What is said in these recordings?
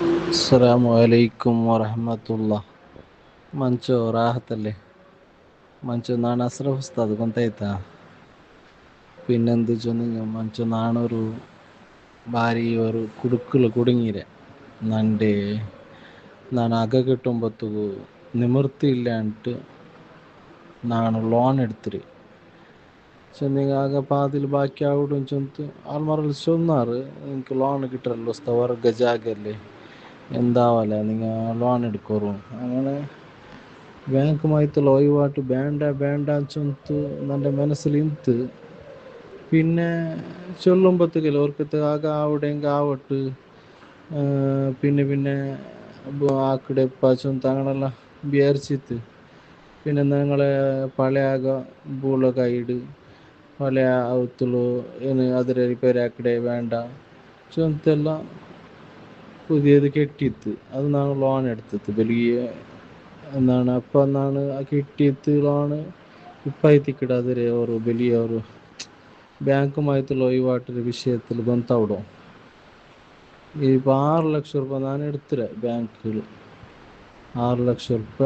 ಅಸ್ಸಲಾಮು ಅಲೈಕುಂ ವರಹಮತುಲ್ಲಾ. ಮಂಚು ರಾಹತಲ್ಲಿ ಮಂಚು ನಾನು ಅಸ್ರಫ್ ಉಸ್ತಾದ್ ಗೊತ್ತಾಯ್ತಾ. പിന്നെന്ത് ചൊന്നു ಮಂಚು ನಾನೂರು ಬಾರಿ ಇವರು ಕುಡುಕಲು ಕುടുങ്ങിರೆ ನಂಡೆ ನಾನು ಅಗ കിട്ടുമ്പത്തുಗು നിവൃത്തി ഇല്ല ಅಂಟು ನಾನು ಲೋನ್ എടുത്തിರಿ ചെന്നിങ്ങ ആകെ പാതിൽ ബാക്കി ആവിടും ചൊന്ത് ആൾമാರಲ್ಲಿ ചൊന്നാറ് എനിക്ക് ലോൺ കിട്ടറല്ലോ ഉസ്താ ವರ್ಗ ಜಾಗಲ್ಲಿ എന്താവല്ല നിങ്ങൾ ലോൺ എടുക്കോರು അങ്ങനെ ബാങ്കുമായിട്ടുള്ള ഒഴിവാട്ട് ಬೇಡ ಬೇಡ ചൊന്ത് എൻ്റെ മനസ്സിൽ ಇಂತು പിന്നെ ചൊല്ലുമ്പത്തേക്കില്ല ഓർക്കത്ത് ആകെ അവിടെ എങ്കിൽ ആവട്ട് പിന്നെ ആക്കടെപ്പ ചൊന്ത് അങ്ങനെಲ್ಲ വിചാരിച്ചിತ್ತು പിന്നെ ഞങ്ങളെ പഴയാಗ ಬೂಳ ಕೈಡು പഴയ ಅವತ್ತಲು ಏನು ಅದರ ರಿಪೇರಿ ಆಕಡೆ വേണ്ട ചൊಂತೆಲ್ಲ പുതിയത് കെട്ടിയിട്ട് അത് ನಾನು ലോൺ എടുത്തിട്ട് വലിയ എന്താണ് അപ്പം ನಾನು കിട്ടിയിട്ട് ലോണ് ഇപ്പായിത്തിക്കിട അതിരെ ಅವರು വലിയ ಅವರು ಬ್ಯಾಂಕುമായിട്ടുള്ള ഒഴിവാട്ടൊരു വിഷയത്തിൽ ബന്ധവിടും. ഇപ്പോൾ 6 ലക്ഷം രൂപ ನಾನು എടുത്തിരെ ബാങ്കിൽ 6 ലക്ഷം രൂപ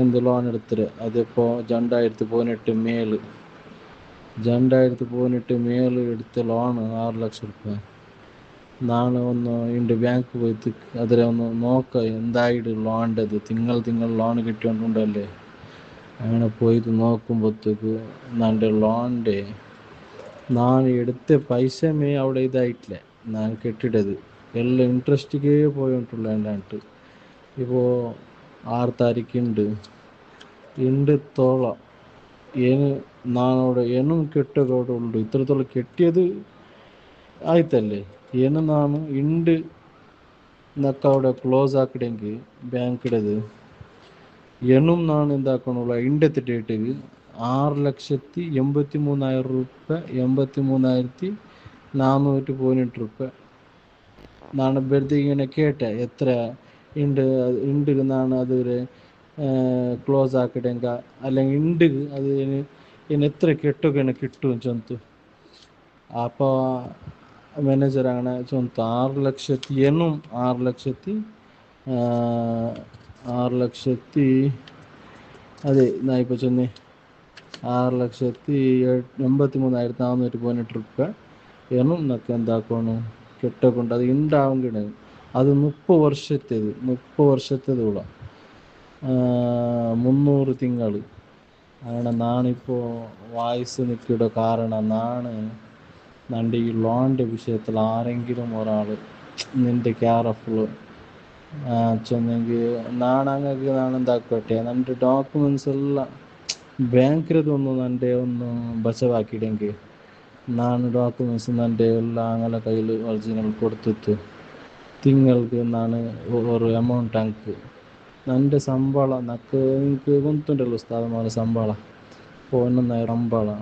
എന്ത് ലോൺ എടുത്തിരെ. അതിപ്പോൾ 2018 മേല് 2018 എടുത്ത ലോണ് 6 ലക്ഷം രൂപ. ನಾನು ഒന്ന് ഇണ്ട് ബാങ്ക് പോയിട്ട് അതിരെ ഒന്ന് നോക്ക എന്തായിട്ട് ലോണിൻ്റെത് തിങ്കൾ ലോൺ കിട്ടിയോണ്ടുണ്ടല്ലേ. അങ്ങനെ പോയിട്ട് നോക്കുമ്പോഴത്തേക്ക് എൻ്റെ ലോണിൻ്റെ ನಾನು എടുത്ത പൈസമേ അവിടെ ഇതായിട്ടില്ല. ನಾನು കെട്ടിട്ടത് എല്ലാം ഇൻട്രസ്റ്റിಗೆ പോയിട്ടുള്ള എൻ്റെ ഇപ്പോൾ 6 താരീഖുണ്ട് തോളം ಏನು ನಾನവിടെ ಏನು ಕೆಟ್ಟದೋಡು ಉಂಟು ಇತ್ರത്തോളം ಕೆಟ್ಟಿയത് ಆಯ್ತല്ലേ ಏನು ನಾನು ಇಂಡು ನಕ್ಕ അവിടെ ക്ലോസ് ആക്കണമെങ്കിൽ ബാങ്കിടത് എന്നും ನಾನು എന്താക്കണുള്ള ഇണ്ടത്തെ ഡേറ്റിൽ 6,83,000 രൂപ 83,418 രൂപ ನಾನು ಬೆರ್ದಿങ്ങനെ കേട്ടെ എത്ര ഉണ്ട് ನಾನು അതൊരു ക്ലോസ് ആക്കടെങ്ക അല്ലെങ്കിൽ ഉണ്ട് അത് ഇനി എത്ര കെട്ടുകയാണ് കിട്ടും ചൊന്തു. അപ്പോൾ മാനേജർ അങ്ങനെ ചൊന്തു 6 ലക്ഷത്തി എന്നും 6 ലക്ഷത്തി അതെ ഞാൻ ഇപ്പോൾ ചൊന്നി 6,83,418 രൂപ എന്നും എന്നൊക്കെ എന്താക്കണം കെട്ടൊക്കെ അത് ഉണ്ടാവുകയാണ്. അത് 30 വർഷത്തേതുള്ള 300 തിങ്കൾ. അങ്ങനെ നാണിപ്പോൾ വായിസ് നിൽക്കിയുടെ കാരണം എൻ്റെ ഈ ലോണിൻ്റെ വിഷയത്തിൽ ആരെങ്കിലും ഒരാൾ നിൻ്റെ കെയർഫുൾ ചെന്നെങ്കിൽ നാണങ്ങൾക്ക് എന്താക്കട്ടെ എൻ്റെ ഡോക്യുമെൻറ്റ്സ് എല്ലാം ബാങ്കിലതൊന്നും എൻ്റെ ഒന്ന് ബച്ചവാക്കിയിടെങ്കിൽ ನಾನು ಡಾಕ್ಯುಮೆಂಟ್ಸ್ എൻ്റെ എല്ലാ അങ്ങനെ കയ്യിൽ ഒറിജിനൽ കൊടുത്തിട്ട് തിങ്ങൾക്ക് ನಾನು ഒരു എമൗണ്ട് എനിക്ക് എൻ്റെ ശമ്പളം എനിക്ക് ಗೊತ್ತುಂಟല്ലോ ഉസ്താദുമാരെ ശമ്പളം 11,000 ശമ്പളം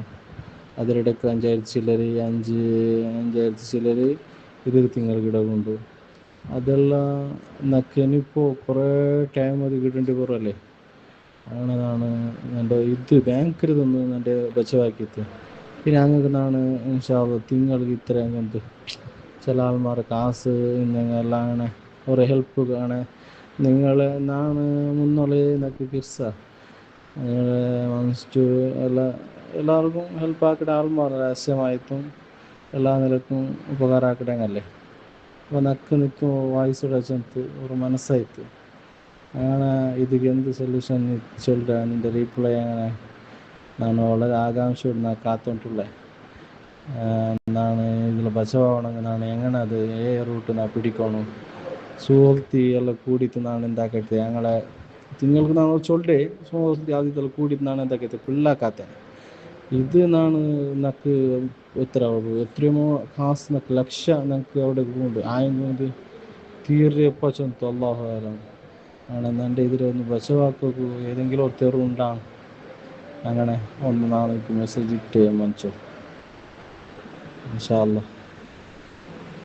അതിലിടയ്ക്ക് 5,000 ചില്ലറ് 20 തിങ്കൾ കിടക്കുന്നുണ്ട്. അതെല്ലാം എനിക്കിപ്പോൾ കുറേ ടൈം അത് കിട്ടേണ്ടി കുറവല്ലേ. അങ്ങനെ ನಾನು എൻ്റെ ഇത് ബാങ്കിലതൊന്ന് എൻ്റെ ബച്ചവാക്കിയിട്ട് പിന്നെ ഞങ്ങൾക്ക് ನಾನು ഇൻഷാ അല്ലാഹ് തിങ്ങൾക്ക് ഇത്രയും കൊണ്ട് ചില ആൾമാരെ കാസ് എല്ലാം അങ്ങനെ ഒരു ഹെൽപ്പ് കാണേ നിങ്ങളെ ನಾನು മുന്നോളെ എന്നൊക്കെ കിർസ മൻസ്റ്റു എല്ലാവർക്കും ഹെൽപ്പ് ആക്കിയിട്ട് ആൾമാർ രഹസ്യമായിട്ടും എല്ലാ നിലക്കും ഉപകാരം ആക്കിയിട്ടങ്ങല്ലേ. അപ്പോൾ നിൽക്കും വായിസിടെ ചെന്ന് ഒരു മനസ്സായിട്ട് അങ്ങനെ ഇതിക്ക് എന്ത് സൊല്യൂഷൻ ചൊല്ലുക നിൻ്റെ റീപ്ലൈ അങ്ങനെ ನಾನು വളരെ ആകാംക്ഷയോട് ನಾನು കാത്തോണ്ടുള്ളേ. ನಾನು ഇതിൽ ബച്ചവാണെങ്കിൽ ನಾನು എങ്ങനെ അത് റൂട്ട് ನಾನು പിടിക്കണം സുഹൃത്തി എല്ലാം കൂടിയിട്ട് ನಾನು എന്താക്കട്ടെ ഞങ്ങളെ തിങ്ങൾക്ക് ನಾನು ചൊല്ലേ സുഹൃത്തി ആദ്യത്തെല്ലാം കൂടിയിട്ട് ನಾನು എന്താക്കത്തെ ഫുള്ളാക്കാത്തേನೆ. ഇത് ನಾನು നക്ക് എത്രയോ കാസ് നക്ക് ലക്ഷ നക്ക് അവിടെ ഉണ്ട് ആയത് തീർച്ചയപ്പ ചൊന്തു അള്ളാഹു ആലം. അങ്ങനെ എൻ്റെ ഇതിലൊന്ന് ബച്ചവാക്കു ഏതെങ്കിലും ഒരു തെറിവുണ്ടാകും. അങ്ങനെ ഒന്ന് നാളേക്ക് മെസ്സേജ് ഇട്ട് മൻചോ ഇൻഷാ അല്ലാഹ്.